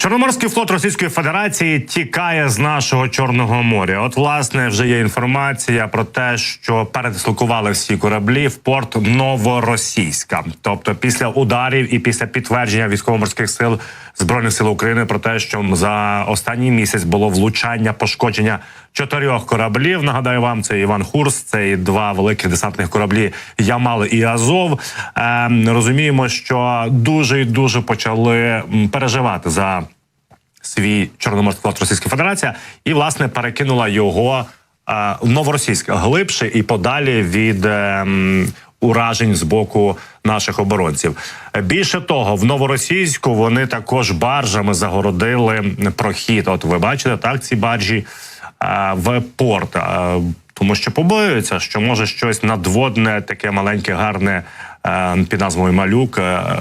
Чорноморський флот Російської Федерації тікає з нашого Чорного моря. От, власне, вже є інформація про те, що передислокували всі кораблі в порт Новоросійська. Тобто після ударів і після підтвердження військово-морських сил Збройних сил України про те, що за останній місяць було влучання, пошкодження 4 кораблів. Нагадаю вам, це Іван Хурс, це і 2 великих десантних кораблі Ямал і Азов. Розуміємо, що дуже почали переживати за свій Чорноморський флот Російської Федерації і, власне, перекинула його в Новоросійськ глибше і подалі від уражень з боку наших оборонців. Більше того, в Новоросійську вони також баржами загородили прохід. От ви бачите, так, ці баржі в порт. Тому що побоюються, що може щось надводне, таке маленьке, гарне, під назвою Малюк,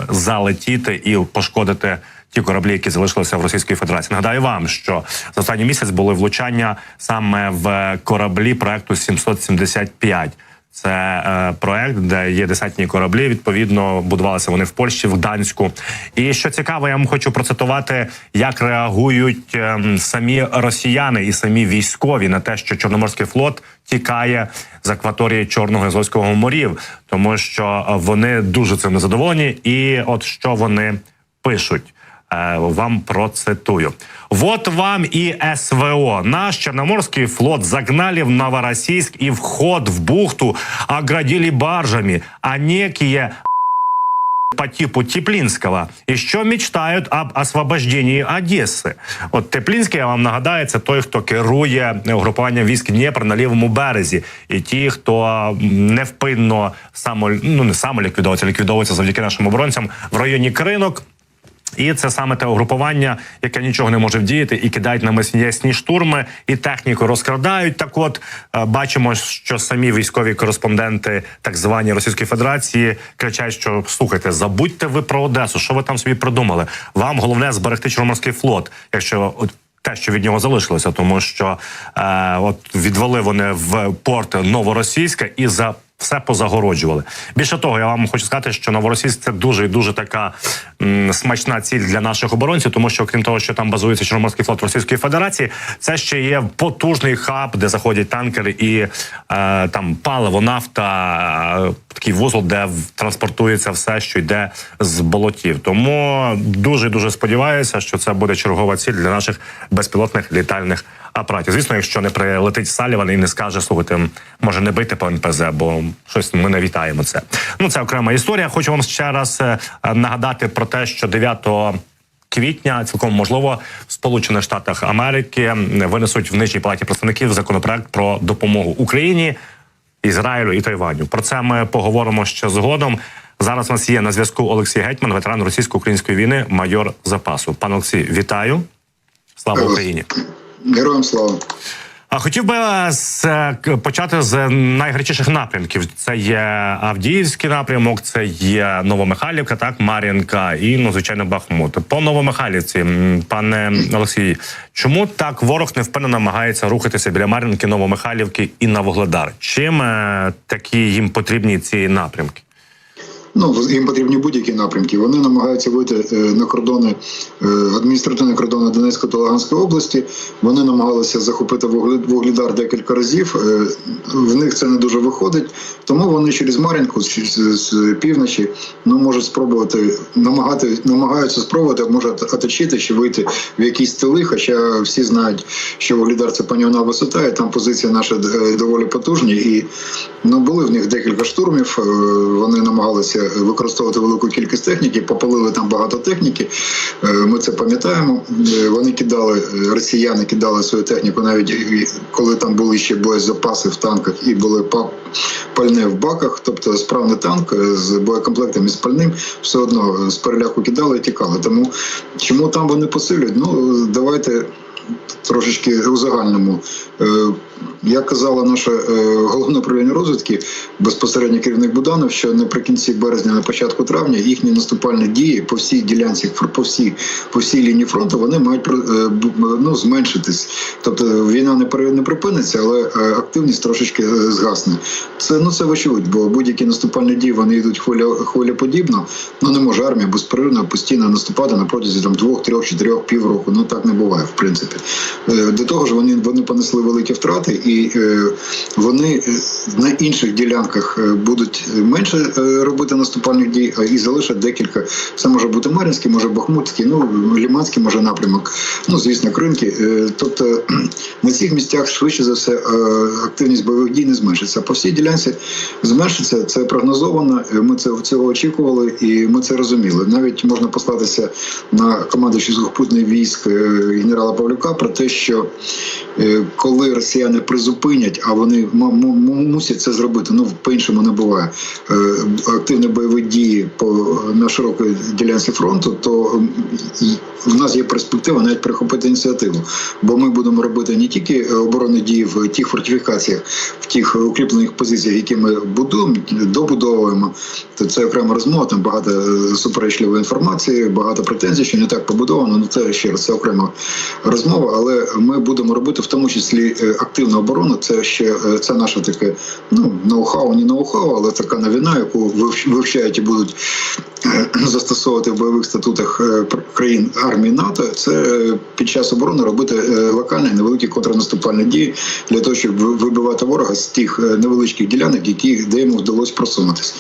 залетіти і пошкодити ті кораблі, які залишилися в Російській Федерації. Нагадаю вам, що за останній місяць були влучання саме в кораблі проекту 775. Це проект, де є десантні кораблі, відповідно, будувалися вони в Польщі, в Гданську. І що цікаво, я вам хочу процитувати, як реагують самі росіяни і самі військові на те, що Чорноморський флот тікає з акваторії Чорного і Азовського морів, тому що вони дуже цим незадоволені. І от що вони пишуть. Вам процитую. «Вот вам и СВО. Наш Черноморский флот загнали в Новороссийск и вход в бухту оградили баржами, а некие по типу Теплинского еще мечтають об освобождении Одеси». От Теплинський, я вам нагадаю, це той, хто керує угрупуванням військ Дніпр на лівому березі. І ті, хто невпинно ліквідовується завдяки нашим оборонцям в районі Кринок. І це саме те угрупування, яке нічого не може вдіяти і кидають на м'ясні штурми, і техніку розкрадають. Так от, бачимо, що самі військові кореспонденти так звані Російської Федерації кричать, що слухайте, забудьте ви про Одесу, що ви там собі придумали? Вам головне зберегти Чорноморський флот, якщо те, що від нього залишилося, тому що от відвели вони в порт Новоросійська і все позагороджували. Більше того, я вам хочу сказати, що Новоросійськ – це дуже така смачна ціль для наших оборонців, тому що, крім того, що там базується Чорноморський флот Російської Федерації, це ще є потужний хаб, де заходять танкери і там паливо, нафта, такий вузол, де транспортується все, що йде з болотів. Тому дуже сподіваюся, що це буде чергова ціль для наших безпілотних літальних апаратів. Звісно, якщо не прилетить Саліван і не скаже, слухайте, може не бити по НПЗ, бо щось ми не вітаємо це. Ну, це окрема історія. Хочу вам ще раз нагадати про те, що 9 квітня, цілком можливо, в Сполучених Штатах Америки винесуть в Нижній палаті представників законопроект про допомогу Україні, Ізраїлю і Тайваню. Про це ми поговоримо ще згодом. Зараз у нас є на зв'язку Олексій Гетьман, ветеран російсько-української війни, майор запасу. Пане Олексій, вітаю. Слава Україні. Героям слава. А хотів би почати з найгарячіших напрямків. Це є Авдіївський напрямок, це є Новомихайлівка, так, Мар'їнка і, звичайно, Бахмут. По Новомихайлівці, пане Олексій, чому так ворог невпинно намагається рухатися біля Мар'їнки, Новомихайлівки і на Вугледар? Чим такі їм потрібні ці напрямки? Їм потрібні будь-які напрямки. Вони намагаються вийти на кордони, адміністративні кордони Донецької та Луганської області. Вони намагалися захопити Вугледар декілька разів. В них це не дуже виходить. Тому вони через Мар'їнку, з півночі, можуть спробувати, намагаються спробувати, може оточити, ще вийти в якісь тили. Хоча всі знають, що Вугледар – це панівна висота, і там позиції наші доволі потужні. І були в них декілька штурмів. Вони намагалися використовувати велику кількість техніки, попалили там багато техніки, ми це пам'ятаємо. Вони росіяни кидали свою техніку, навіть коли там були ще боєзапаси в танках і були пальне в баках, тобто справний танк з боєкомплектом і з пальним, все одно з переляку кидали і тікали. Тому чому там вони посилюють? Давайте трошечки у загальному. Як казала наша головне управління розвідки, безпосередньо керівник Буданов, що наприкінці березня, на початку травня їхні наступальні дії по всій ділянці, по всій лінії фронту, вони мають зменшитись. Тобто війна не припиниться, але активність трошечки згасне. Це вочевидь, бо будь-які наступальні дії, вони йдуть хвилеподібно. Не може армія безперервно постійно наступати на протязі 2, 3, 4, півроку. Так не буває, в принципі. До того ж, вони понесли великі втрати, і вони на інших ділянках будуть менше робити наступальних дій, і залишать декілька. Це може бути Мар'їнський, може Бахмутський, Лиманський може напрямок, звісно, Кринки. Тобто на цих місцях швидше за все активність бойових дій не зменшиться. По всій ділянці зменшиться, це прогнозовано, ми цього очікували і ми це розуміли. Навіть можна послатися на командуючого сухопутних військ генерала Павлюка про те, що коли росіяни призупинять, а вони мусять це зробити, по-іншому не буває, активні бойові дії на широкій ділянці фронту, то в нас є перспектива навіть перехопити ініціативу. Бо ми будемо робити не тільки оборонні дії в тих фортифікаціях, в тих укріплених позиціях, які ми будуємо, добудовуємо. То це окрема розмова, там багато суперечливої інформації, багато претензій, що не так побудовано. Це ще раз, це окрема розмова, але ми будемо робити в тому числі активну оборону. Це наше таке, ноу-хау, не ноу-хау, але така новина, яку вивчають і будуть застосовувати в бойових статутах країн армії НАТО. Це під час оборони робити локальні невеликі контрнаступальні дії для того, щоб вибивати ворога з тих невеличких ділянок, де йому вдалося просунутися.